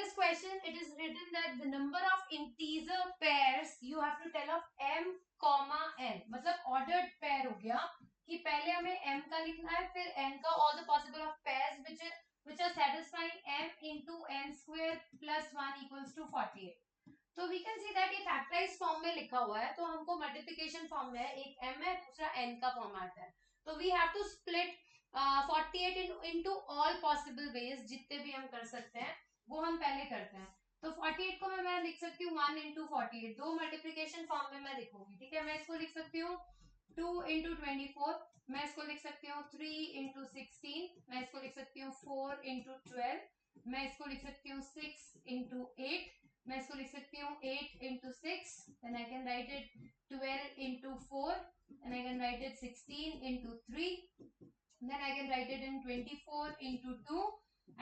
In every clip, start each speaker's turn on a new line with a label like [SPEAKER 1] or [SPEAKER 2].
[SPEAKER 1] this question it is written that the number of integer pairs you have to tell of m comma n, मतलब ordered pair हो गया कि पहले हमें m का लिखना है फिर n का all the possible of pairs which are satisfying m into n square plus 1 equals to 48. तो वी कैन सी दैट ये फैक्टराइज फॉर्म में लिखा हुआ है, तो हमको मल्टीप्लिकेशन फॉर्म में है, एक m है दूसरा n का फॉर्म आता है, तो we have to split 48 into all possible ways, जितने भी हम कर सकते हैं वो हम पहले करते हैं। तो 48 को मैं लिख सकती हूँ 1 इंटू 48, दो मल्टीप्लिकेशन फॉर्म में मैं लिखूंगी, ठीक है। मैं इसको लिख सकती हूँ 2 इंटू 24, मैं इसको लिख सकती हूँ 3 इंटू 16, मैं इसको लिख सकती हूँ 4 इंटू 12, मैं इसको लिख सकती हूँ 6 इंटू 8, मैं इसको लिख सकती हूँ 8 into 6, then I can write it 12 into 4, then I can write it 16 into 3, then I can write it in 24 into 2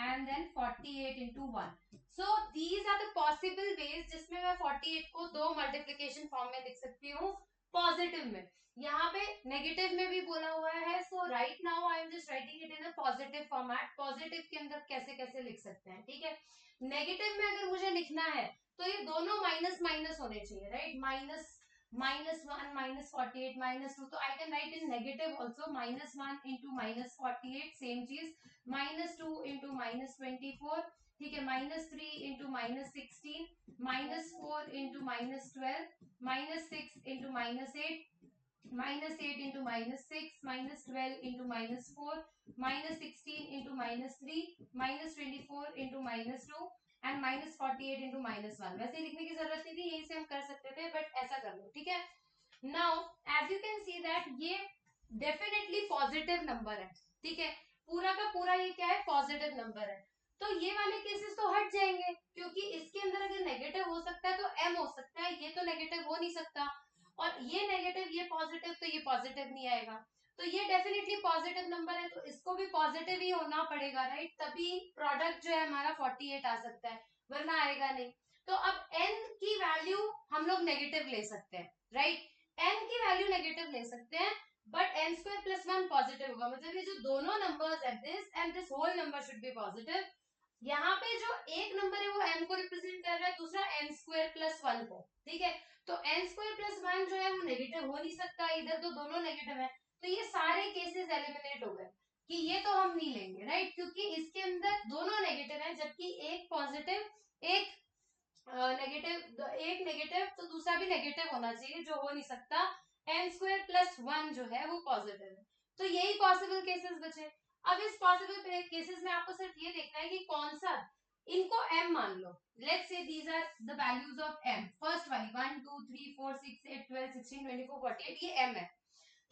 [SPEAKER 1] and then 48 into 1. So these are the possible ways जिसमें मैं 48 को दो मल्टीप्लिकेशन फॉर्म में लिख सकती हूँ positive में। यहाँ पे नेगेटिव में भी बोला हुआ है, so right now I am just writing it in a positive format. Positive के अंदर कैसे कैसे लिख सकते हैं, ठीक है। नेगेटिव में अगर मुझे लिखना है तो ये दोनों माइनस माइनस होने चाहिए, राइट। -1 -48 -2, तो आई can right in negative also -1 into -48, same चीज, -2 इंटू -24, ठीक है, -3 into -16, -4 into -12, -6 into -8, -8 into -6, -12 into -4, -16 into -3, -24 into -2 and -48 into -1। वैसे लिखने की जरूरत नहीं थी, यही से हम कर सकते थे, बट ऐसा कर लो, ठीक है। Now as you can see that ये डेफिनेटली पॉजिटिव नंबर है, ठीक है, पूरा का पूरा ये क्या है, पॉजिटिव नंबर है। तो ये वाले केसेस तो हट जाएंगे, क्योंकि इसके अंदर अगर नेगेटिव हो सकता है तो m हो सकता है, ये तो नेगेटिव हो नहीं सकता, और ये नेगेटिव ये पॉजिटिव, तो ये पॉजिटिव नहीं आएगा, तो ये डेफिनेटली पॉजिटिव नंबर है, तो इसको भी पॉजिटिव ही होना पड़ेगा, राइट, तभी प्रोडक्ट जो है हमारा 48 आ सकता है, वरना आएगा नहीं। तो अब n की वैल्यू हम लोग नेगेटिव ले सकते हैं, राइट, n की वैल्यू नेगेटिव ले सकते हैं, but n square plus 1 positive होगा, मतलब ये जो दोनों नंबर्स है this and this whole number should be positive. यहाँ पे जो एक नंबर है वो n को रिप्रेजेंट कर रहा है, दूसरा n स्क्वायर प्लस 1 को, ठीक है, तो n स्क्वायर प्लस 1 जो है वो नेगेटिव हो नहीं सकता, इधर तो दोनों नेगेटिव है, तो ये सारे केसेस एलिमिनेट हो गए कि ये तो हम नहीं लेंगे, राइट, क्योंकि इसके अंदर दोनों नेगेटिव है, जबकि एक पॉजिटिव एक नेगेटिव तो दूसरा भी नेगेटिव होना चाहिए, जो हो नहीं सकता, n स्क्वायर प्लस 1 जो है वो पॉजिटिव है, तो यही पॉसिबल केसेस बचे। अब इस पॉसिबल केसेस में आपको सिर्फ ये देखना है कि कौन सा, इनको m मान लो, let's say these are the values of m, first वाली 1 2 3 4 6 8 12 16 24 48, ये m है,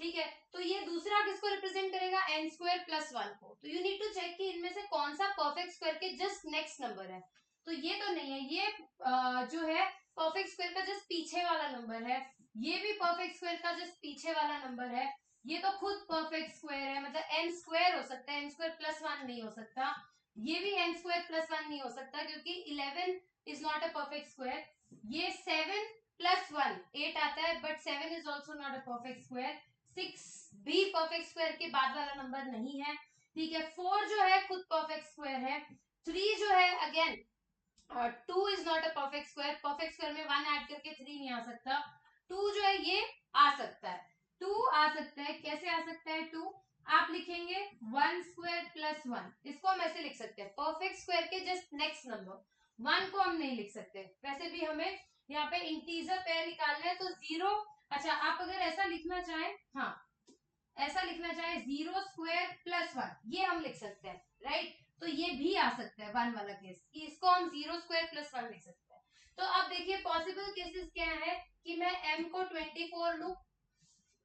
[SPEAKER 1] ठीक है, तो ये दूसरा किसको रिप्रेजेंट करेगा, n स्क्वायर प्लस 1 को, तो यू नीड टू चेक कि इनमें से कौन सा परफेक्ट स्क्वायर के जस्ट नेक्स्ट नंबर है, तो ये तो नहीं है, ये जो है परफेक्ट स्क्वायर का जस्ट पीछे वाला नंबर है, ये भी परफेक्ट स्क्वायर का जस्ट पीछे वाला नंबर है, ये तो खुद परफेक्ट स्क्वायर है, मतलब n स्क्वायर हो सकता है, n स्क्वायर प्लस 1 नहीं हो सकता, ये भी n स्क्वायर प्लस 1 नहीं हो सकता, क्योंकि 11 is not a perfect square, ये 7 प्लस 1 8 आता है, but 7 is also not a perfect square, 6 भी परफेक्ट स्क्वायर के बाद वाला नंबर नहीं है, ठीक है, 4 जो है खुद परफेक्ट स्क्वायर है, 3 जो है again 2 is not a perfect square, perfect square में 1 ऐड करके 3 नहीं आ सकता, 2 जो है ये आ सकता है, 2 आ सकता है, कैसे आ सकता है 2, आप लिखेंगे 1 स्क्वायर प्लस 1, इसको हम ऐसे लिख सकते हैं, परफेक्ट स्क्वायर के जस्ट नेक्स्ट नंबर, 1 को हम नहीं लिख सकते, वैसे भी हमें यहाँ पे इंटीजर पेयर निकालना है, तो 0, अच्छा आप अगर ऐसा लिखना चाहें, हाँ ऐसा लिखना चाहे 0 स्क्वायर प्लस 1, ये हम लिख सकते हैं, राइट, तो ये भी आ सकता है 1 वाला केस, इसको हम 0 स्क्वायर प्लस 1 लिख सकते हैं। तो अब देखिए पॉसिबल केसेस क्या है कि मैं m को 24 लू,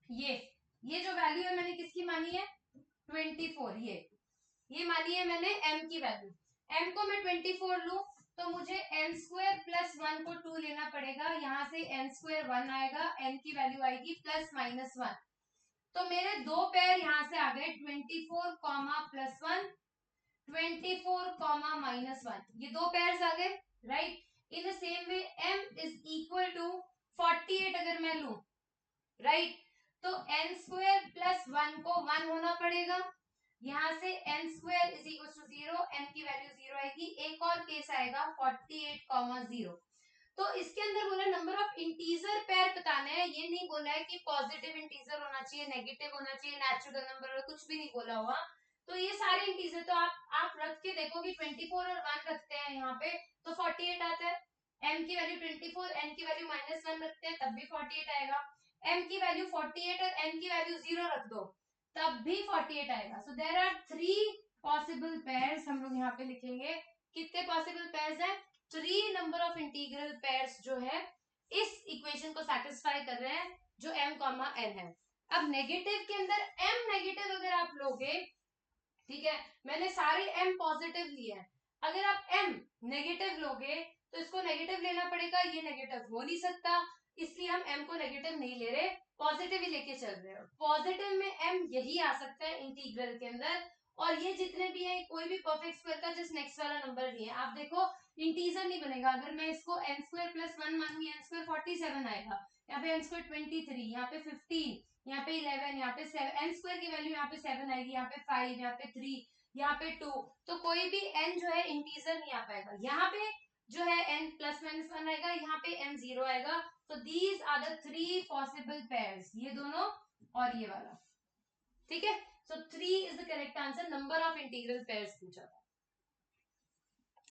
[SPEAKER 1] ये जो वैल्यू है मैंने किसकी मानी है 24, ये मानी है मैंने m की वैल्यू, m को मैं 24 लू, तो मुझे n स्क्वायर प्लस 1 को 2 लेना पड़ेगा, यहाँ से n स्क्वायर 1 आएगा, n की वैल्यू आएगी प्लस माइनस 1, तो मेरे दो पेयर यहां से आ गए 24 कॉमा प्लस 1, 24 कॉमा माइनस 1, ये दो पेयर आ गए, right, in the same way m is equal to 48 अगर मैं लू, राइट, तो n स्क्वायर प्लस 1 को 1 होना पड़ेगा, यहां से n square is equal to 0, n की वैल्यू 0 आएगी, एक और केस आएगा 48,0। तो इसके अंदर बोला नंबर ऑफ इंटीजर पेयर बताना है, ये नहीं बोला है कि पॉजिटिव इंटीजर होना चाहिए, नेगेटिव होना चाहिए, नेचुरल नंबर, कुछ भी नहीं बोला हुआ। तो ये सारे इंटीजर तो आप रख के देखो कि 24 और 1 रखते हैं यहाँ पे तो 48 आता है। m की वैल्यू 24, n की वैल्यू -1 रखते हैं तब भी 48 आएगा। m की वैल्यू 48 और n की वैल्यू 0 रख दो तब भी 48 आएगा। So there are 3 possible pairs, हम लोग यहाँ पे लिखेंगे कितने पॉसिबल पेयर्स हैं, 3 नंबर ऑफ इंटीग्रल पेयर्स जो है इस इक्वेशन को सेटिस्फाई कर रहे हैं जो m, n है। अब नेगेटिव के अंदर m नेगेटिव अगर आप लोगे, ठीक है, मैंने सारे m पॉजिटिव लिए हैं, अगर आप m नेगेटिव लोगे तो इसको नेगेटिव लेना पड़ेगा, ये नेगेटिव हो नहीं सकता, इसलिए हम m को नेगेटिव नहीं ले रहे, पॉजिटिव ही लेके चल रहे हो। पॉजिटिव में m यही आ सकता है इंटीग्रल के अंदर, और ये जितने भी है कोई भी परफेक्ट स्क्वायर का जस्ट नेक्स्ट वाला नंबर नहीं है। आप देखो इंटीजर नहीं बनेगा, अगर मैं इसको n square plus 1 मानूंगी n square 47 आएगा, यहाँ पे n स्क्वायर 23, यहाँ पे 15, यहाँ पे 11, यहाँ पे 7, n स्क्वायर की वैल्यू यहाँ पे 7 आएगी, यहाँ पे 5, यहाँ पे 3, यहाँ पे 2, तो कोई भी n जो है इंटीजर नहीं आ पाएगा। यहाँ पे जो है n प्लस माइनस 1 आएगा, यहाँ पे n 0 आएगा। तो these are the 3 possible pairs, ये दोनों और ये वाला, ठीक है। So 3 is the correct answer, number of integral pairs पूछा।